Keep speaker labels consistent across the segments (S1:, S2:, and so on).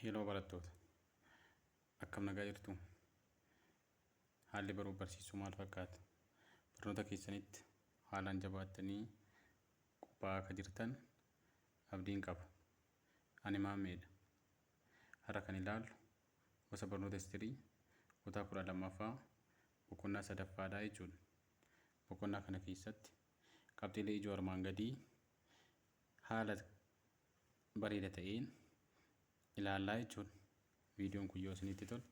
S1: Heloo barattoota, akkam nagaa jirtu? Haalli baruu barsiisuu maal fakkaata? Barnoota keessanitti haalaan jabaattanii qophaa'aa akka jirtan abdiin qaba. Ani Maammeedha. Har'a kan ilaallu gosa barnoota histirii kutaa 12ffaa boqonnaa 3ffaadhaa jechuudha. Boqonnaa kana keessatti qabxiilee ijoo armaan gadii haala bareeda ta'een ilaallaa jechuudha. Viidiyoon kun yoo isinitti tole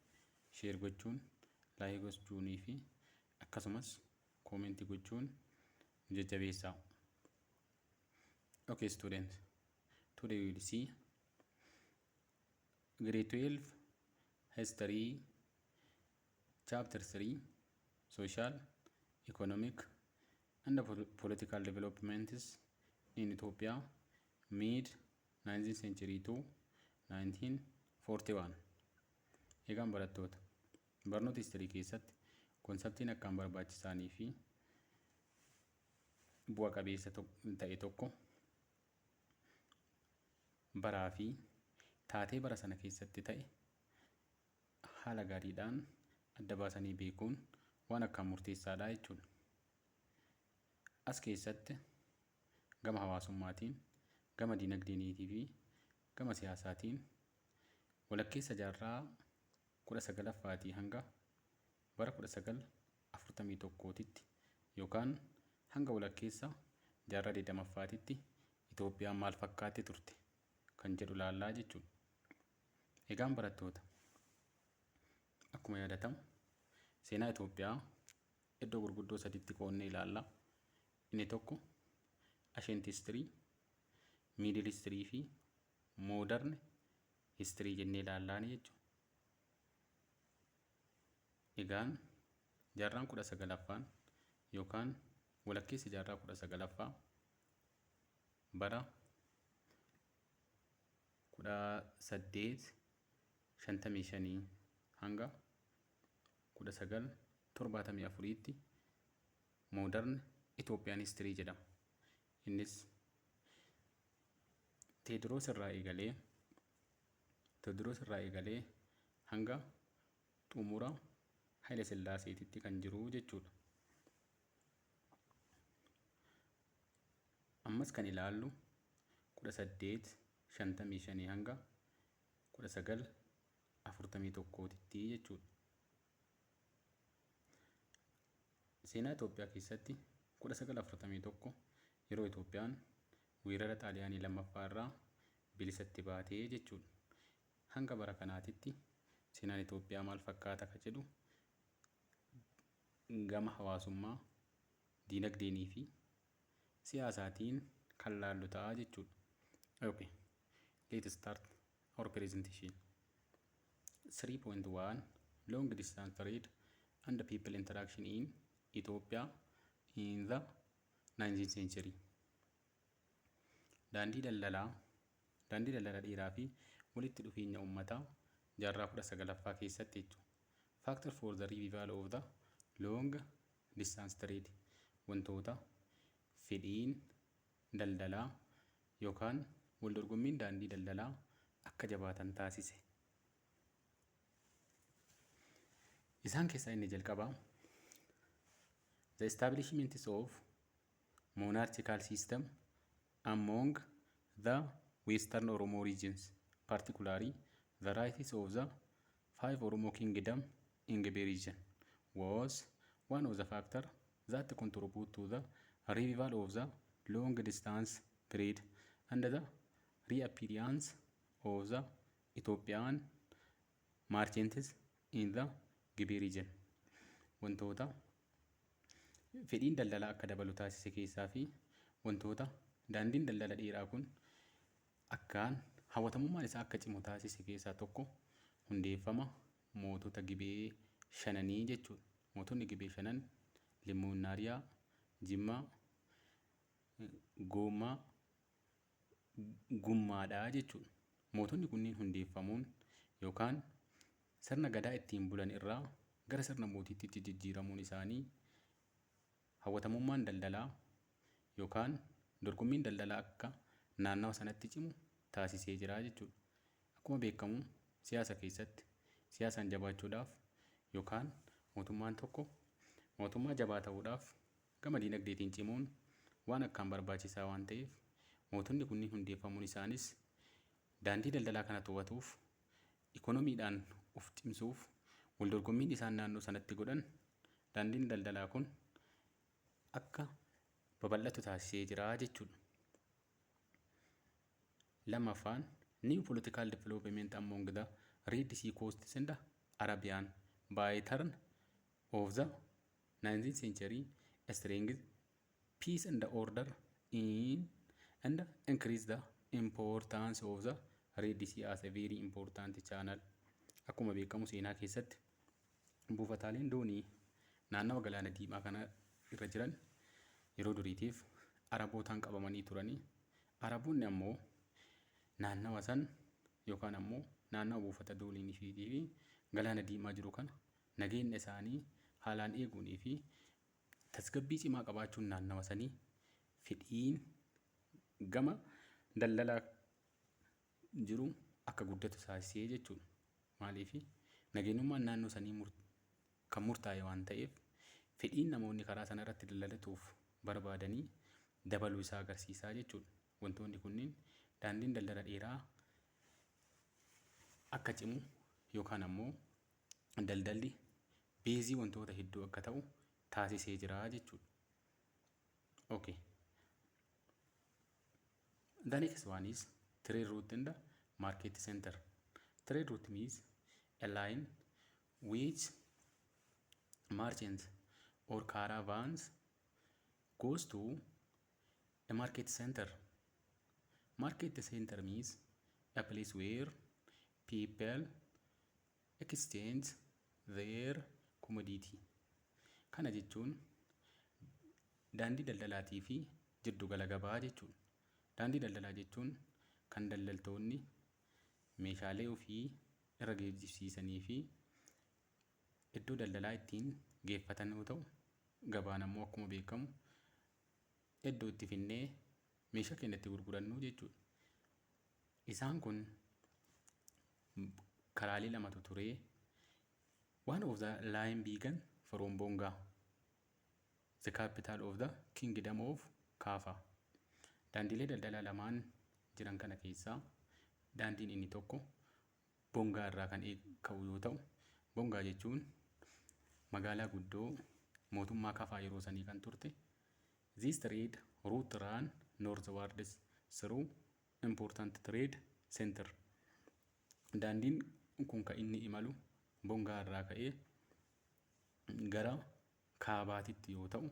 S1: sheer gochuun, laayik gochuunii fi akkasumas koomentii gochuun jajjabeessaa. Okay students, today we will see grade 12 history chapter 3 social, economic and political developments in Ethiopia mid 19th century to 1941. Egaan barattoota, barnoota histirii keessatti konseptiin akkaan barbaachisaanii fi bu'a qabeessa ta'e tokko baraa fi taatee bara sana keessatti ta'e haala gaariidhaan adda baasanii beekuun waan akkaan murteessaadha jechuudha. As keessatti gama hawaasummaatiin, gama dinagdeeniitii fi gama siyaasaatiin walakkeessa jaarraa 19ffaatii hanga bara 1941tti yookaan hanga walakkeessa jaarraa 20ffaatitti Itoophiyaan maal fakkaatti turte kan jedhu laallaa jechuudha. Egaan barattoota, akkuma yaadatamu seenaa Itoophiyaa iddoo gurguddoo sadiitti qoonnee ilaalla. Inni tokko ancient history, middle history fi modern history jennee ilaallaa jechuudha. Egaan jaarraan 19ffaan yookaan walakkeessa jaarraa 19ffaa bara 1855 hanga 1974tti modern Ethiopian history jedhama. Innis Teediroos irraa eegalee hanga xumura Haile Sillaaseetitti kan jiru jechuudha. Ammas kan ilaallu 1855 hanga 1941tti jechuudha. Seenaa Itoophiyaa keessatti 1941 yeroo Itoophiyaan weerara Xaaliyaanii lammaffaa irraa bilisatti baatee jechuudha. Hanga bara kanaatitti seenaan Itoophiyaa maal fakkaata ka jedhu gama hawaasummaa, dinagdeenii fi siyaasaatiin kan laallu ta'a jechuudha. Okay, let's start our presentation. 3.1 Long distance trade and people interaction in Ethiopia in the 19th century. Daandii daldalaa dheeraa fi walitti dhufeenya uummataa jaarraa 19ffaa keessatti jechuudha. Factor for the revival of the long distance trade, wantoota fedhiin daldalaa yookaan waldorgommiin daandii daldalaa akka jabaatan taasise. Isaan keessaa inni jalqabaa the establishment of monarchical system among the Western Oromo regions, particularly the rights of the 5 Oromo kingdom in Gibe region, was one of the factors that contribute to the revival of the long distance trade and the reappearance of the Ethiopian merchants in the Gibe region. Wantoota fedhiin daldalaa akka dabalu taasise keessaa fi wantoota daandiin daldala dheeraa kun akkaan hawwatamummaan isaa akka cimu taasise keessaa tokko hundeeffama mootota Gibee shananii jechuudha. Mootonni Gibee shanan Limmuunnaariyaa, Jimmaa, Goommaa, Gummaadhaa jechuudha. Mootonni kunniin hundeeffamuun yookaan sirna gadaa ittiin bulan irraa gara sirna mootiitti jijjiiramuun isaanii hawwatamummaan daldalaa yookaan dorgommiin daldalaa akka naannawa sanatti cimu taasisee jira jechuudha. Akkuma beekamu siyaasa keessatti siyaasaan jabaachuudhaaf yookaan mootummaan tokko mootummaa jabaa ta'uudhaaf gama diinagdeetiin cimuun waan akkaan barbaachisaa waan ta'eef mootonni kunniin hundeeffamuun isaanis daandii daldalaa kana to'atuuf ikoonomiidhaan of cimsuuf waldorgommiin isaan naannoo sanatti godhan daandiin daldalaa kun akka babal'atu taasisee jira jechuudha. Lammaffaan new political development among the Red Sea coasts and the Arabian Bittern of the 19th century strengthened peace and order in and increase the importance of the Red Sea as a very important channel. Akkuma beekamu seenaa keessatti buufataaleen doonii naannawa galaana diimaa kana irra jiran yeroo duriitiif arabootaan qabamanii turanii araboonni ammoo naannawa san yookaan ammoo naannawa buufata doonii fi galaana diimaa jiru kana nageenya isaanii haalaan eeguunii fi tasgabbii cimaa qabaachuun naannawa sanii fedhiin gama daldalaa jiru akka guddatu taasisee jechuudha. Maaliif nageenyummaan naannoo sanii kan murtaa'e waan ta'eef fedhiin namoonni karaa sana irratti daldalatuuf barbaadanii dabaluu isaa agarsiisaa jechuudha. Wantoonni kunniin daandiin daldala dheeraa akka cimu yookaan ammoo daldalli beezii wantoota hedduu akka ta'u taasisee jira jechuudha. Okay. The next one is trade route in the market center. Trade route means a line which merchants or caravans goes to a market center. Market center means a place where people exchange their commodity. Kana jechuun daandii daldalaatii fi jiddu gala gabaa jechuudha. Daandii daldalaa jechuun kan daldaltoonni meeshaalee ofii irra geejjibsiisanii fi iddoo daldalaa ittiin geeffatan yoo ta'u, gabaan ammoo akkuma beekamu iddoo itti finnee meeshaa keenya itti gurgurannu jechuudha. Isaan kun karaalee lamatu ture. One of the line began from Bonga, the capital of the kingdom of Kafa. Daandiilee daldalaa lamaan jiran kana keessaa daandiin inni tokko Bongaa irraa kan ka'u yoo ta'u, Bongaa jechuun magaalaa guddoo mootummaa Kafaa yeroo sanii kan turte. This trade route ran northwards through important trade center. Daandiin kun kan inni imalu Bongaa irraa ka'ee gara kaabaatitti yoo ta'u,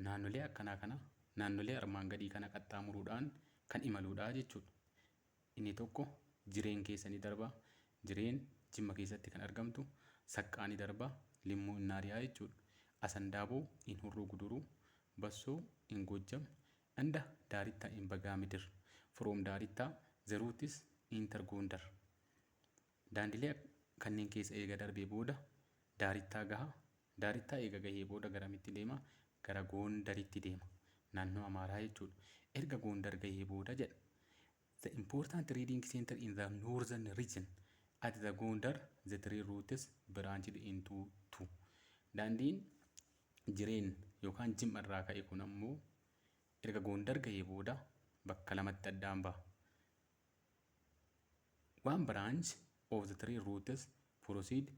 S1: naannolee akkanaa kana naannolee armaan gadii kana qaxxaamuruudhaan kan imaluudha jechuudha. Inni tokko jireen keessa ni darba. Jireen Jimma keessatti kan argamtu Saqqaa ni darba. Limmoo Innaariyaa jechuudha. Asandaaboo in Hurruu Guduruu, Bassoo in Gojjam, and Daaritta in Bagaamidir. From Daaritta the route is Inter Gondar. Daandilee kanneen keessa eega darbee booda Daarittaa gaha. Daarittaa eega gahee booda garamitti deema? Gara Gondaritti deema. Naannoo Amaaraa jechuudha. Erga Gondar gahee booda jedha. The important trading center in the northern region at the Gondar, the trade routes branched into two. Daandiin jireen yookaan Jimma irraa ka'e kun ammoo erga Gondar gahee booda bakka lamatti addaan baha. One branch of the trade routes proceed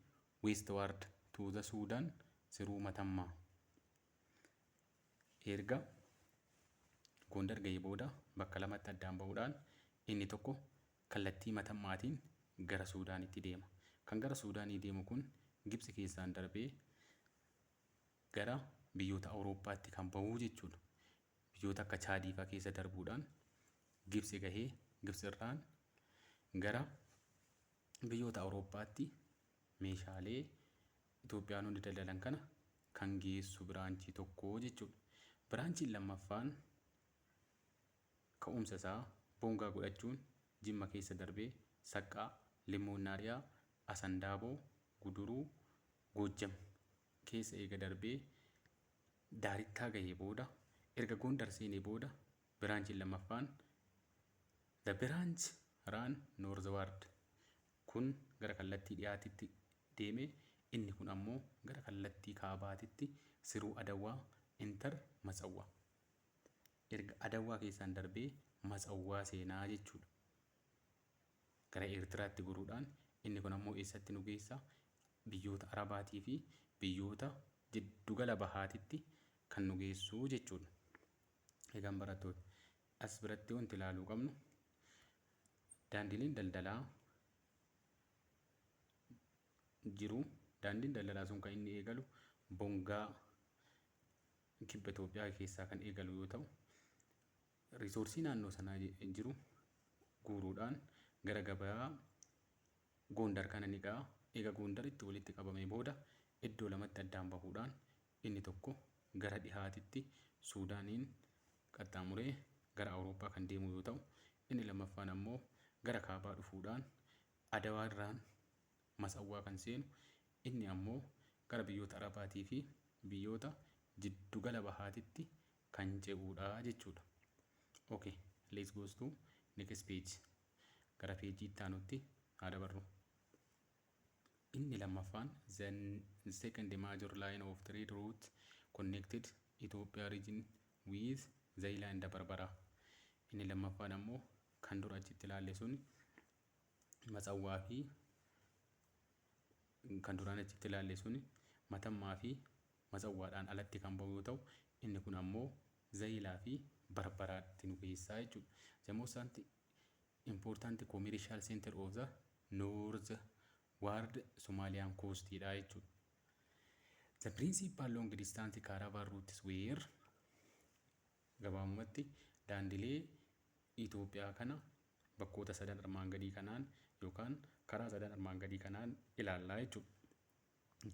S1: westward to the Sudan through Matamma. Erga Gondar gahee booda bakka lamatti addaan bahuudhaan inni tokko kallattii Matammaatiin gara Suudaanitti deema. Kan gara Suudaanii deemu kun Gibsi keessaan darbee gara biyyoota Awurooppaatti kan bahuu jechuudha. Biyyoota akka Chaadii fa'aa keessa darbuudhaan Gibsi gahee Gibsi irraan gara biyyoota Awurooppaatti meeshaalee Itoophiyaanonni daldalan kana kan geessu biraanchii tokko jechuudha. Biraanchiin lammaffaan ka'umsa isaa Bongaa godhachuun Jimma keessa darbee Saqqaa, Limmoo Innaariyaa, Asandaaboo, Guduruu, Gojjam keessa eega darbee Daarittaa gahee booda erga Gondar seenee booda biraanchiin lammaffaan the branch ran northward kun gara kallattii dhiyaatitti deeme, inni kun ammoo gara kallattii kaabaatitti siruu Adawaa intar Matsawwaa. Erga Adawaa keessaan darbee Matsawwaa seenaa jechuudha. Gara Eertiraatti goruudhaan inni kun ammoo eessatti nu geessa? Biyyoota Arabaatii fi biyyoota jiddugala bahaatitti kan nu geessu jechuudha. Egaan barattoota as biratti wanti ilaaluu qabnu daandileen daldalaa jiru. Daandiin daldalaa sun kan inni eegalu bongaa kibba Itoophiyaa keessaa kan eegalu yoo ta'u, risoorsii naannoo sanaa jiru guuruudhaan gara gabaa Gondar kana ni ga'a. Eega Gondaritti walitti qabamee booda iddoo lamatti addaan bahuudhaan inni tokko gara dhihaatitti Suudaaniin qaxxaamuree gara Awurooppaa kan deemu yoo ta'u, inni lammaffaan ammoo gara kaabaa dhufuudhaan Adawaa irraan Matsawwaa kan seenu, inni ammoo gara biyyoota Arabaatii fi biyyoota jiddugala bahaatitti kan ce'uudha jechuudha. Okay, let's go to next page. Gara peejii itti aanutti haa dabarru. Inni lammaffaan the second major line of trade route connected Ethiopia region with Zaila and Barbara. Inni lammaffaan ammoo kan dura achitti ilaalle sun Matsawwaa fi kan duraan achitti ilaalle sun Matammaa fi Matsawwaadhaan alatti kan bahu yoo ta'u, inni kun ammoo Zailaa fi Barbaraatti nu geessaa jechuudha. The most important commercial center of the northward Somalian coast dha jechuudha. The principal long distance caravan routes were gabaabumatti daandilee Itoophiyaa kana bakkoota sadan armaan gadii kanaan yookaan karaa sadan armaan gadii kanaan ilaallaa jechuudha.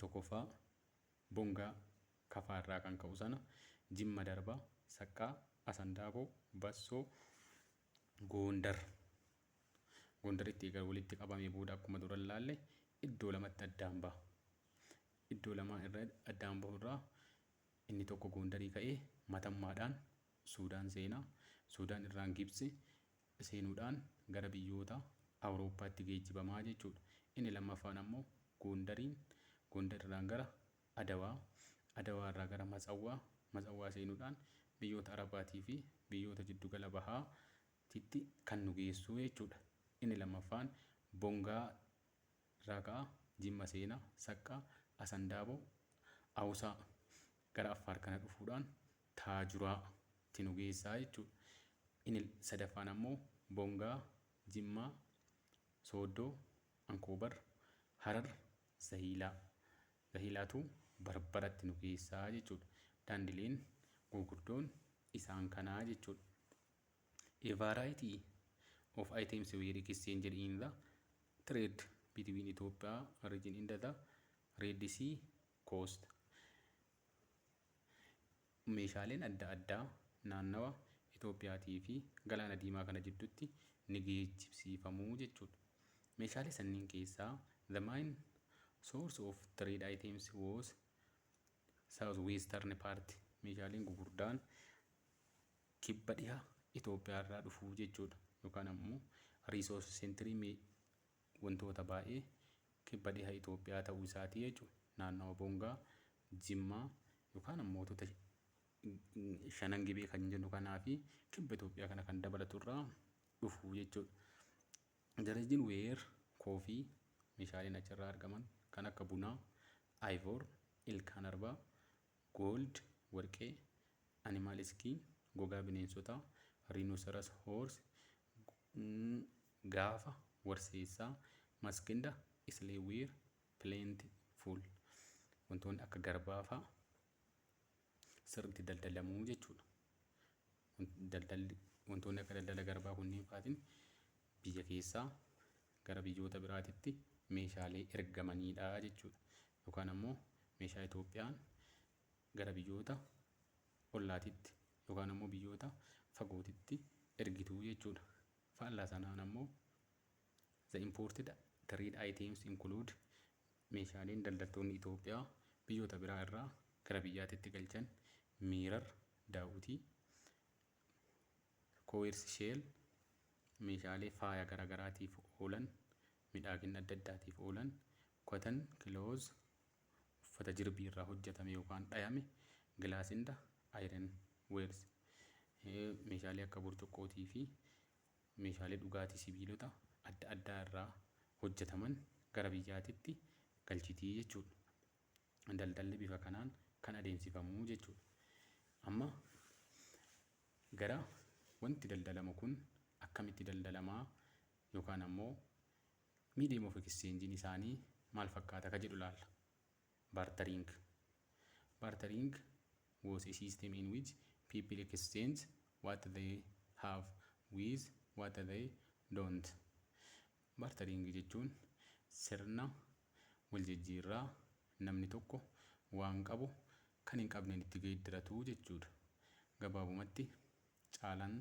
S1: Tokkoffaa bongaa Kafaa irraa kan ka'u sana Jimma Darbaa, Saqqaa, Asandaaboo, Bassoo, Gondar. Gondaritti egaa walitti qabamee booda akkuma dura ilaalle iddoo lamatti addaan baha. Iddoo lama irra addaan bahu irraa inni tokko Gondarii ka'ee Matammaadhaan Suudaan seenaa. Suudaan irraan Gibsi seenuudhaan gara biyyoota Awurooppaatti geejjibamaa jechuudha. Inni lammaffaan ammoo Gondar irraan gara Adawaa, Adawaa irraa gara Matsawwaa, Matsawwaa seenuudhaan biyyoota Arabaatii fi biyyoota jiddugala bahaatitti kan nu geessu jechuudha. Inni lammaffaan bongaa irraa ka'a Jimma seenaa, Saqqaa, Asandaaboo, Awusaa gara Affaar kana dhufuudhaan Taajuraatti nu geessaa jechuudha. Inni sadaffaan ammoo bongaa Jimmaa, Sooddoo, Ankoobar, Harar, Zahilaatu Barbaratti nu geessaa jechuudha. Daandileen gurguddoon isaan kanaa jechuudha. A variety of items were exchanged in the trade between Ethiopia region and the Red Sea coast. Meeshaaleen adda addaa naannawa Itoophiyaatii fi Galaana Diimaa kana jidduutti ni geejjibsiifamuu jechuudha. Meeshaalee sanniin keessaa the main source of trade items was southwestern part. Meeshaaleen gurguddaan kibba dhihaa Itoophiyaa irraa dhufuu jechuudha. Yookaan ammoo resource centrii wantoota baay'ee kibba dhihaa Itoophiyaa ta'uu isaatii jechuudha. Naannawa bongaa, Jimmaa yookaan ammoo shanan gibee kan jennu kanaa fi kibba Itoophiyaa kana kan dabalatu irraa dhufuu jechuudha. The region where coffee meeshaaleen achirraa argaman kan akka bunaa, ivoor, ilkaan arbaa, gold, warqee, animal skin, gogaa bineensotaa, rhinoceros horse, gaafa, warseessaa, maskinda, isleewiir, plentiful. Wantoonni akka garbaa fa'a sirriitti daldalamuu jechuudha. Wantoonni akka daldala garbaa kunniin fa'aatiin biyya keessaa gara biyyoota biraatitti meeshaalee ergamanidha jechuudha. Yookaan ammoo meeshaa Itoophiyaan gara biyyoota ollaatitti yookaan ammoo biyyoota fagootitti ergituu jechuudha. Faallaa sanaan ammoo the imported trade items include meeshaaleen daldaltoonni Itoophiyaa biyyoota biraa irraa gara biyyaatitti galchan miirar, daawwitii, koweers sheel, meeshaalee faaya garagaraatiif oolan miidhagina adda addaatiif oolan cotton clothes uffata jirbii irraa hojjetame yookaan dhayame glass and iron wares meeshaalee akka burcuqqootii fi meeshaalee dhugaatii sibiilota adda addaa irraa hojjetaman gara biyyaatitti galchitii jechuudha. Daldalli bifa kanaan kan adeemsifamu jechuudha. Amma gara wanti daldalamu kun akkamitti daldalamaa yookaan ammoo medium of exchange isaanii maal fakkaata ka jedhu laalla. Bartering. Bartering was a system in which people exchange what they have with what they don't. Bartering jechuun sirna wal jijjiirraa namni tokko waan qabu kan hin qabneen itti geeddaratu jechuudha. Gabaabumatti caalaan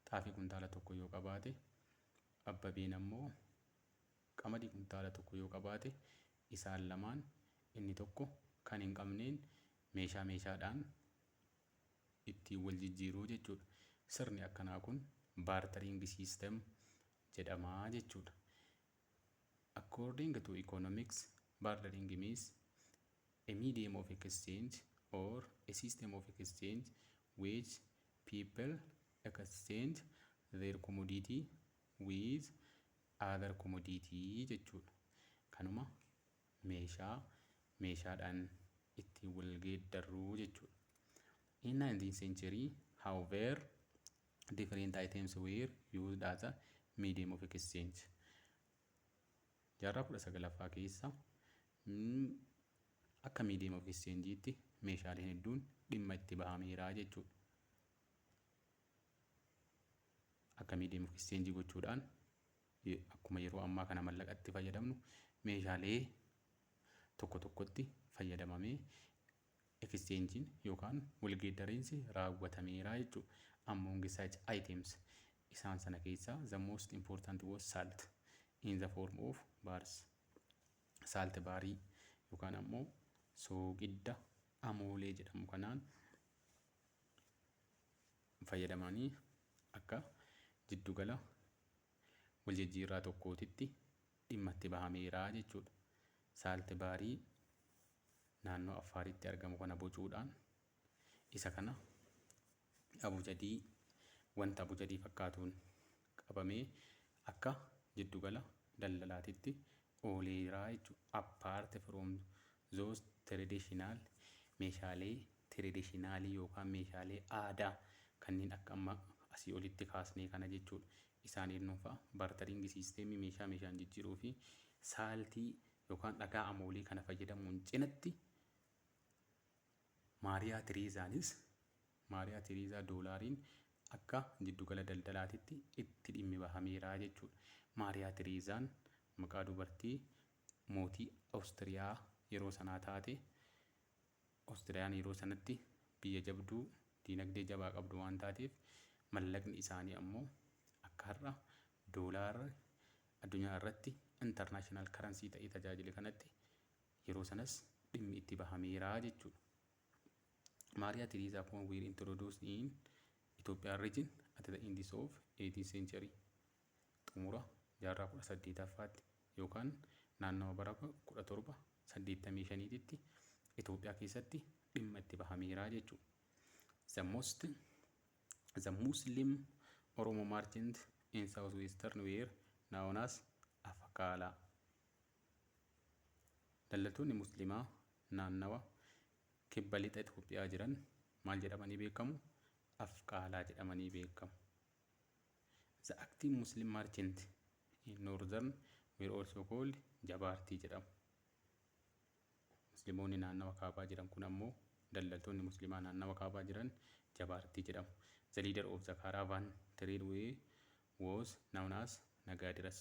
S1: xaafii kuntaala tokko yoo qabaate Abbabeen ammoo qamadii kuntaala tokko yoo qabaate isaan lamaan inni tokko kan hin qabneen meeshaadhaan ittiin wal jijjiiruu jechuudha. Sirni akkanaa kun bartering system jedhamaa jechuudha. According to economics, bartering means a medium of exchange or a system of exchange which people exchange their commodity with other commodity jechuudha. Kanuma meeshaadhaan ittiin wal geeddarruu jechuudha. In 19th century, however, different items were used as a medium of exchange. Jaarraa 19ffaa keessa akka medium of exchange'tti meeshaaleen hedduun dhimma itti bahameera jechuudha. Akka medium of exchange gochuudhaan akkuma yeroo ammaa kana mallaqatti fayyadamnu meeshaalee tokko tokkotti fayyadamamee exchange'n yookaan walgeeddariinsi raawwatameera jechuudha. Among such items isaan sana keessaa the most important was salt in the form of bars. Salt baarii yookaan ammoo soogidda amoolee jedhamu kanaan fayyadamanii akka jiddugala wal jijjiirraa tokkootitti dhimma itti bahameera jechuudha. Salt baarii naannoo Affaaritti argamu kana bocuudhaan isa kana abujadii wanta abujadii fakkaatuun qabamee akka jiddugala daldalaatitti ooleera jechuudha. Apart from those traditional meeshaalee traditionalii yookaan meeshaalee aadaa kanneen akka amma asii olitti kaasnee kana jechuudha. Isaan eenyuufaa bartering system meeshaan jijjiiruu fi saaltii yookaan dhagaa amoolii kana fayyadamuun cinatti Maariyaa Tiriizaa doolaariin akka jiddugala daldalaatitti itti dhimmi bahameera jechuudha. Maariyaa Tiriizaan maqaa dubartii mootii Awustiriyaa yeroo sanaa taate, Awustiriyaan yeroo sanatti biyya jabduu diinagdee jabaa qabdu waan taateef mallaqni isaanii ammoo akka har'a doolaara addunyaa irratti international currency ta'ee tajaajile kanatti yeroo sanas dhimmi itti bahameera jechuudha. Maariyaa Tiriizaa kun were introduced in Ethiopian region at the end of 18th century. Xumura jaarraa 18ffaatti yookaan naannoo bara 1785tti Itoophiyaa keessatti dhimma itti bahameera jechuudha. The Muslim Oromo merchants in southwestern were known as Afakala. Daldaltoonni musliimaa naannawa kibba lixa Itoophiyaa jiran maal jedhamanii beekamu? Afqaalaa jedhamanii beekamu. The active Muslim merchants in northern were also called Jabaartii jedhamu. Musliimoonni naannawa kaabaa jiran kun ammoo daldaltoonni musliimaa naannawa kaabaa jiran Jabaartii jedhamu. The leader of the caravan trade way was known as Nagadiras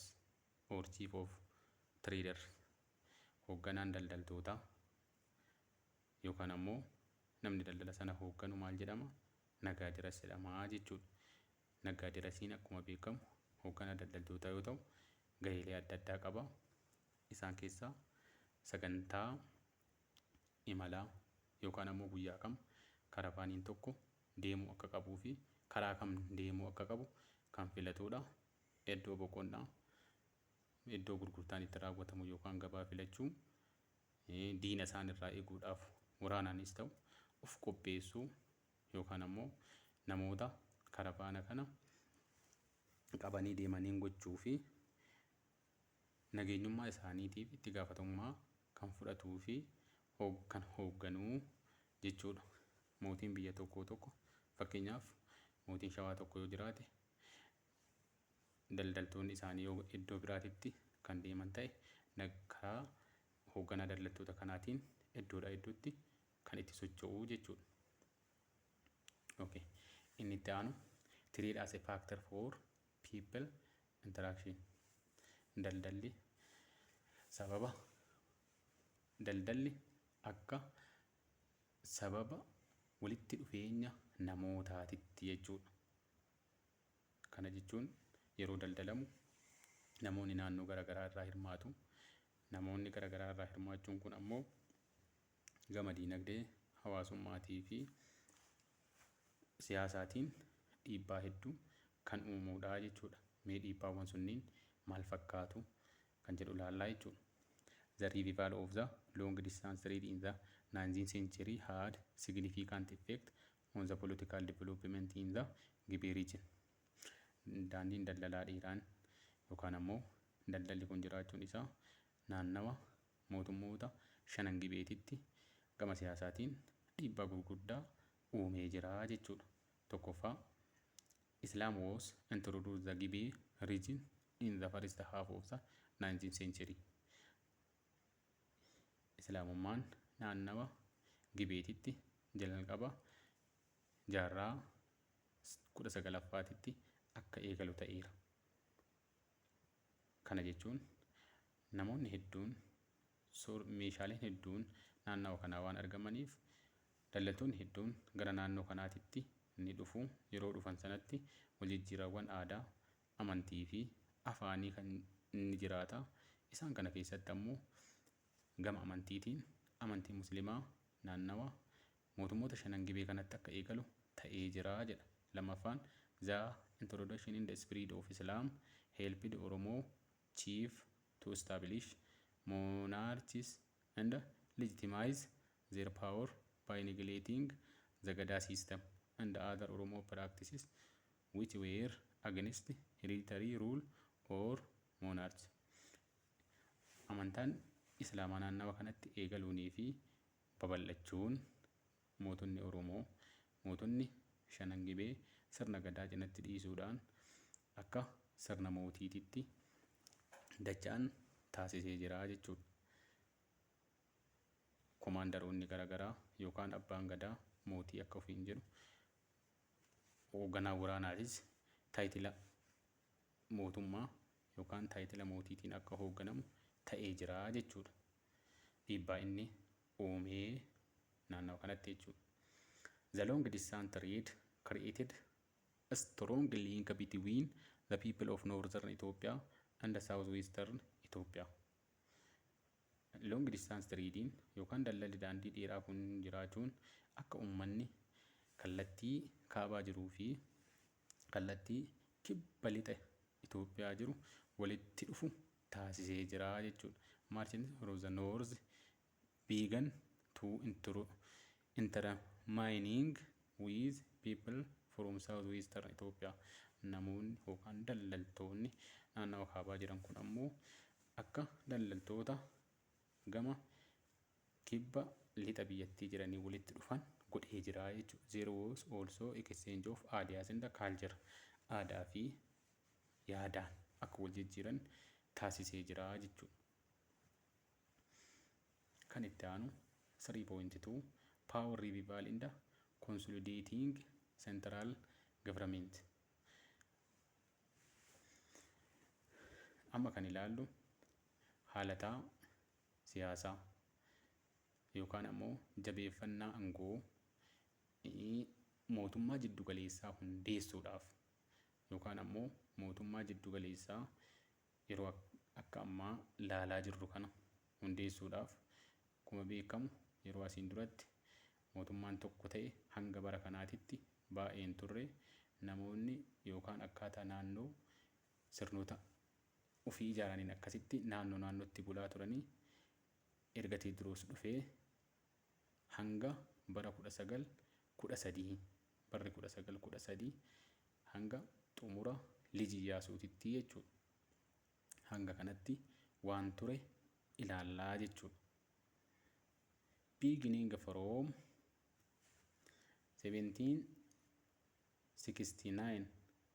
S1: or chief of traders. Hoogganaan daldaltootaa yookaan ammoo namni daldala sana hoogganu maal jedhama? Nagaadiras jedhama jechuudha. Nagaadirasiin akkuma beekamu hooggana daldaltootaa yoo ta'u gaheelee adda addaa qaba. Isaan keessaa sagantaa imalaa yookaan ammoo guyyaa kam karavaaniin tokko deemuu akka qabuu fi karaa kam deemuu akka qabu kan filatudha. Iddoo boqonnaa iddoo gurgurtaan itti raawwatamu yookaan gabaa filachuu, diina isaan irraa eeguudhaaf waraanaanis ta'u of qopheessuu yookaan ammoo namoota karabaana kana qabanii deemaniin gochuu fi nageenyummaa isaaniitiif itti gaafatamummaa kan fudhatuu fi kan hoogganuu jechuudha. Mootiin biyya tokko fakkeenyaaf mootiin shawaa tokko yoo jiraate daldaltoonni isaanii yoo iddoo biraatitti kan deeman ta'e karaa hoogganaa daldaltoota kanaatiin iddoodhaa iddootti kan itti socho'uu jechuudha. Okay. Inni itti aanu trade as a factor for people interaction. Daldalli akka sababa walitti dhufeenya namootaatitti jechuudha. Kana jechuun yeroo daldalamu namoonni naannoo garaagaraa irraa hirmaatu. Namoonni garaagaraa irraa hirmaachuun kun ammoo gama diinagdee hawaasummaatii fi siyaasaatiin dhiibbaa hedduu kan uumuudha jechuudha. Mee dhiibbaawwan sunniin maal fakkaatu kan jedhu ilaallaa jechuudha. The revival of the long distance trade in the 19th century had significant effect on the political development in the Gibee region. Daandiin daldalaa dheeraan yookaan ammoo daldalli kun jiraachuun isaa naannawa mootummoota shanan Gibeetitti gama siyaasaatiin dhiibbaa gurguddaa uumee jira jechuudha. Tokkoffaa, Islam was introduced the Gibee region in the first half of the 19th century. Islaamummaan naannawa Gibeetitti jalqaba jaarraa 19ffaatitti akka eegalu ta'eera. Kana jechuun namoonni hedduun meeshaaleen hedduun naannawa kanaa waan argamaniif daldaltoonni hedduun gara naannoo kanaatitti ni dhufu. Yeroo dhufan sanatti waljijjiirawwan aadaa, amantii fi afaanii kan inni jiraata. Isaan kana keessatti ammoo gama amantiitiin amantii musliimaa naannawa mootummoota shanan Gibee kanatti akka eegalu ta'ee jira jedha. Lammaffaan, the introduction in the spirit of Islam helped Oromo chief to establish monarchies and legitimize their power by neglecting the Gada system and other Oromo practices which were against hereditary rule or monarchy. Amantaan Islaamaa naannawa kanatti eegaluunii fi babal'achuun mootonni Oromoo, mootonni shanan Gibee sirna Gadaa cinatti dhiisuudhaan akka sirna mootiititti dacha'an taasisee jira jechuudha. Komaandaroonni garaagaraa yookaan abbaan gadaa mootii akka ofiin jedhu, hoogganaa waraanaatis taayitila mootummaa yookaan taayitila mootiitiin akka hoogganamu ta'ee jira jechuudha. Dhiibbaa inni uumee naannawa kanatti jechuudha. The long distance trade created a strong link between the people of northern Ethiopia and the southwestern Ethiopia. Long distance trading yookaan daldalli daandii dheeraa kun jiraachuun akka uummanni kallattii kaabaa jiruu fi kallattii kibba lixa Itoophiyaa jiru walitti dhufu taasisee jira jechuudha. Merchants from the north began to intermining with people from southwestern Ethiopia. Namoonni yookaan daldaltoonni naannawa kaabaa jiran kun ammoo akka daldaltoota gama kibba lixa biyyattii jiranii walitti dhufan godhee jira jechuudha. There was also exchange of ideas and culture. Aadaa fi yaadaan akka wal jijjiiran taasisee jira jechuudha. Kan itti aanu 3.2 Power revival in the consolidating central government. Amma kan ilaallu haalataa siyaasaa yookaan ammoo jabeeffannaa aangoo mootummaa jiddu galeessaa hundeessuudhaaf yookaan ammoo mootummaa jiddu galeessaa yeroo akka ammaa laalaa jirru kana hundeessuudhaaf akkuma beekamu yeroo asiin duratti mootummaan tokko ta'e hanga bara kanaatitti baay'een turre namoonni yookaan akkaataa naannoo sirnoota ofii ijaaraniin akkasitti naannootti bulaa turanii erga Teediroos dhufee hanga bara 1913 barri 1913 hanga xumura Lij Iyyaasuutitti jechuudha. Hanga kanatti waan ture ilaallaa jechuudha. Beginning from 1769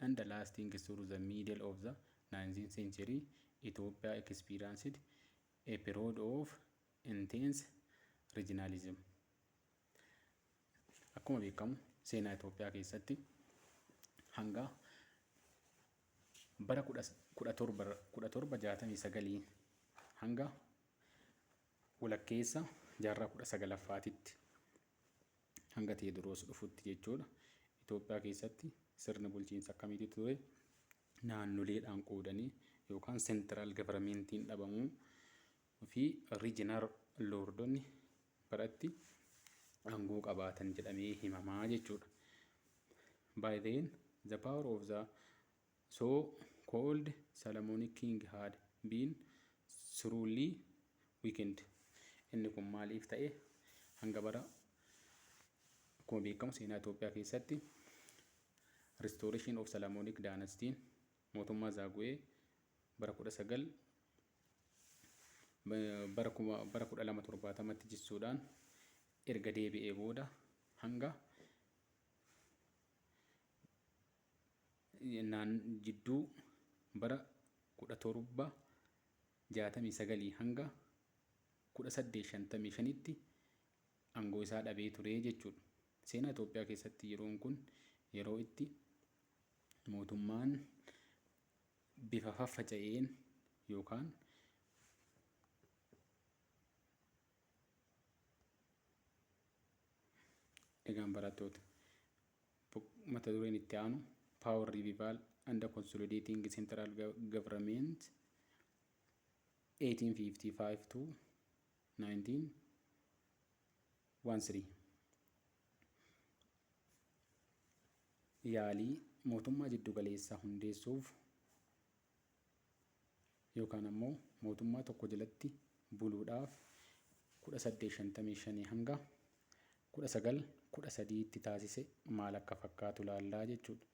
S1: and lasting through the middle of the 19th century, Ethiopia experienced a period of intense regionalism. Akkuma beekamu seenaa Itoophiyaa keessatti hanga bara 1769 hanga walakkeessa jaarraa 19ffaatitti hanga Teediroos dhufutti jechuudha. Itoophiyaa keessatti sirni bulchiinsa akkamiitu ture? Naannoleedhaan qoodanii yookaan seentiraal gavaramentiin dhabamuu fi riijinaal loordonni baratti aangoo qabaatan jedhamee himamaa jechuudha. By then, the power of the so-called Solomonic king had been thoroughly weakened. Inni kun maaliif ta'e? Hanga bara akkuma beekamu seenaa Itoophiyaa keessatti restoration of Solomonic dynasty mootummaa Zaaguwee bara 1270tti jisuudhaan erga deebi'ee booda hanga jidduu bara 1769 hanga 1855tti aangoo isaa dhabee ture jechuudha. Seenaa Itoophiyaa keessatti yeroon kun yeroo itti mootummaan bifa faffaca'een yookaan egaan barattoota mata dureen itti aanu power revival and consolidating central government 1855 to 1913. Yaalii mootummaa jiddu galeessaa hundeessuuf yookaan ammoo mootummaa tokko jalatti buluudhaaf 1855 hanga 1913tti taasise maal akka fakkaatu ilaallaa jechuudha.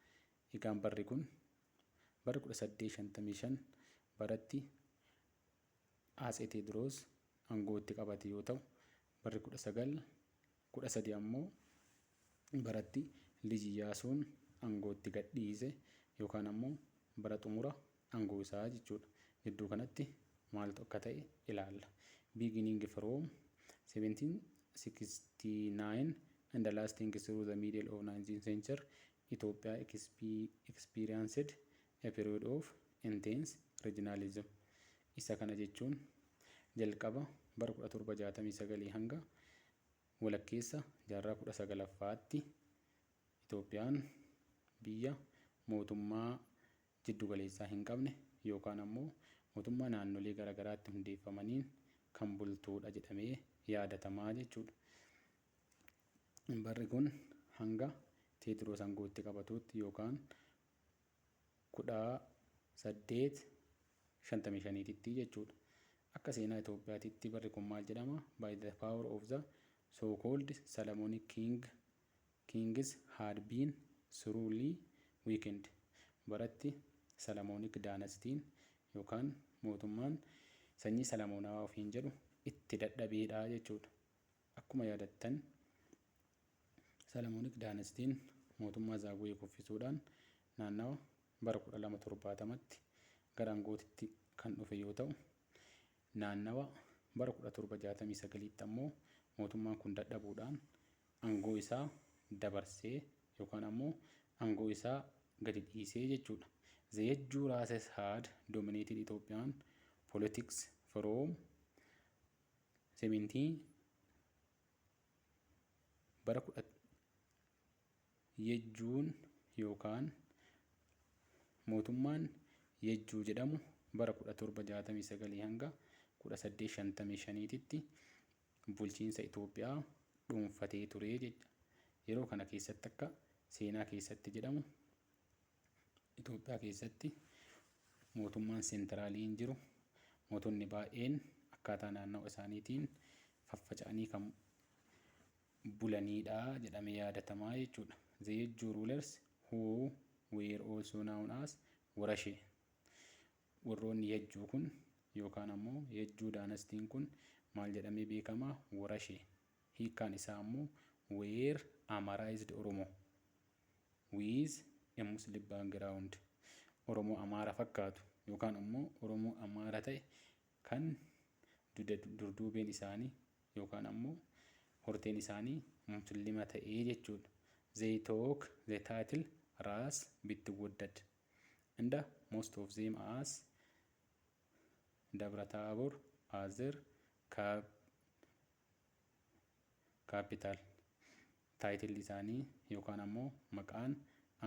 S1: Egaan barri kun bara 1855 baratti Atsee Teediroos aangootti qabate yoo ta'u, barri 1913 ammoo baratti Lij Iyyaasuun aangootti gadhiise yookaan ammoo bara xumura aangoo isaa jechuudha. Gidduu kanatti maaltu akka ta'e ilaalla. Beginning from 1769 and lasting through the middle of 19th century, Ethiopia experienced a period of intense regionalism. Isa kana jechuun jalqaba bara 1769 hanga walakkeessa jaarraa 19ffaatti Itoophiyaan biyya mootummaa jiddu galeessaa hin qabne yookaan ammoo mootummaa naannolee garaagaraatti hundeeffamaniin kan bultuudha jedhamee yaadatamaa jechuudha. Barri kun hanga Teediroos aangootti qabatutti yookaan 1855tti jechuudha. Akka seenaa Itoophiyaatitti barri kun maal jedhama? By the power of the so-called Solomonic kings had been thoroughly weakened. Baratti Solomonic dynastiin yookaan mootummaan sanyii Salamoonaa ofiin jedhu itti dadhabeedha jechuudha. Akkuma yaadattan Solomonic dynastiin mootummaa Zaaguwee kuffisuudhaan naannawa bara 1270tti gara aangootitti kan dhufe yoo ta'u, naannawa bara 1769tti ammoo mootummaan kun dadhabuudhaan aangoo isaa dabarsee yookaan ammoo aangoo isaa gadi dhiisee jechuudha. The Yejjuu races had dominated Ethiopian politics from 17 bara Yejjuun yookaan mootummaan Yejjuu jedhamu bara 1769 hanga 1855tti bulchiinsa Itoophiyaa dhuunfatee ture jechuudha. Yeroo kana keessatti akka seenaa keessatti jedhamu Itoophiyaa keessatti mootummaan seentiraaliin hin jiru. Mootonni baay'een akkaataa naannoo isaaniitiin faffaca'anii kan bulanidha jedhamee yaadatamaa jechuudha. The Yejjuu rulers who were also known as Warashee. Warroonni Yejjuu kun yookaan ammoo Yejjuu daanastiin kun maal jedhamee beekama? Warashee. Hiikkaan isaa ammoo were Amarized Oromo with a Muslim background. Oromoo Amaara fakkaatu yookaan ammoo Oromoo Amaara ta'e kan durduubeen isaanii yookaan ammoo horteen isaanii Muslima ta'ee jechuudha. They took the title Ras Bittiwwaddad and most of them as Dabra Taabor as their capital. Title isaanii yookaan ammoo maqaan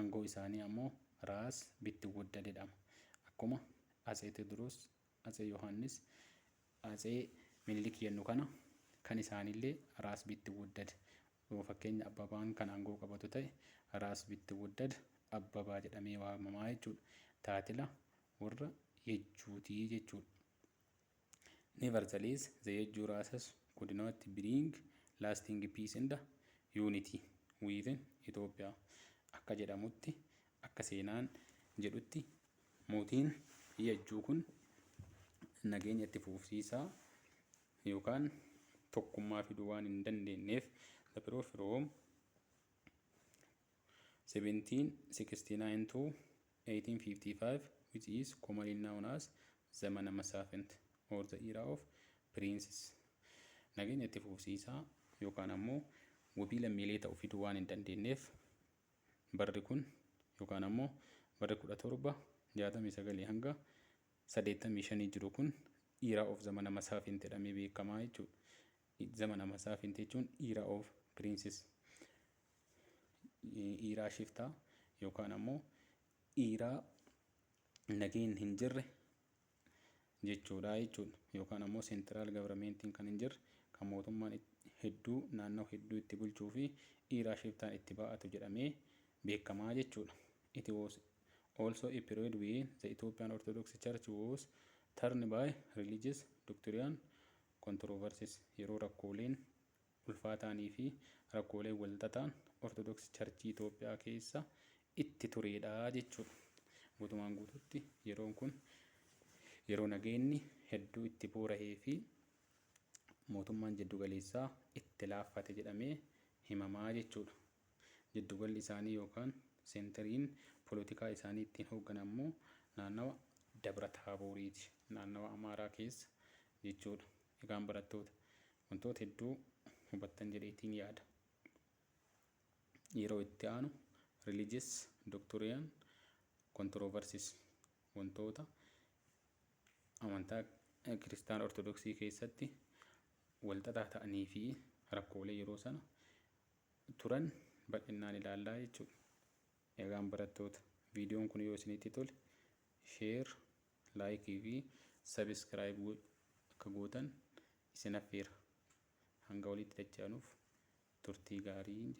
S1: aangoo isaanii ammoo Ras Bittiwwaddad jedhama. Akkuma Atsee Tewoodiroos, Atsee Yohaannis, Atsee Minilik jennu kana kan isaanillee Ras Bittiwwaddad. Yoo fakkeenya Abbabaan kan aangoo qabatu ta'e Ras Bittiwwaddad Abbabaa jedhamee waamamaa jechuudha. Taatila warra Yejjuutii jechuudha. Nevertheless, the Yejjuu races could not bring lasting peace and unity within Ethiopia. Akka jedhamutti, akka seenaan jedhutti mootiin Yejjuu kun nageenya itti fufsiisaa yookaan tokkummaa fiduu waan hin dandeenyeef the period from 1769 to 1855 which is commonly known as Zamana Masaafint or the era of princes. Nageenya itti fufsiisaa yookaan ammoo wabii lammiilee ta'uu fiduu waan hin dandeenyeef barri kun yookaan ammoo barri 1769 hanga 85 jiru kun era of Zamana Masaafint jedhamee beekamaa jechuudha. Zamana Masaafint jechuun era of princes, era shiftaa yookaan ammoo era nageen hin jirre jechuudha yookaan ammoo seentiraal gavaramentiin kan hin jirre kan mootummaan hedduu naannoo hedduu itti bulchuu fi era shiftaan itti ba'atu jedhamee beekamaa jechuudha. It was also a period when the Ethiopian Orthodox Church was turned by religious doctrinal controversies. Yeroo rakkooleen ulfaataanii fi rakkooleen walxaxaan Orthodox Church Itoophiyaa keessa itti turedha jechuudha. Guutumaan guututti yeroon kun yeroo nageenyi hedduu itti boorahee fi mootummaan jiddugaleessaa itti laaffate jedhamee himamaa jechuudha. Jiddugalli isaanii yookaan seentariin poolitikaa isaanii ittiin hoogganamu naannawa Dabra Taabooriiti, naannawa Amaaraa keessa jechuudha. Egaan barattoota wantoota hedduu hubattan jedheetiin yaada. Yeroo itti aanu religious doctrinal controversies wantoota amantaa Kiristaan Ortodoksii keessatti walxaxaa ta'anii fi rakkoolee yeroo sana turan bal'inaan ilaallaa jechuudha. Egaan barattoota viidiyoon kun yoo isinitti tole sheer, laayikii fi sabiskiraayib akka gootan isin affeera. Hanga walitti dachaanuuf turtii gaarii.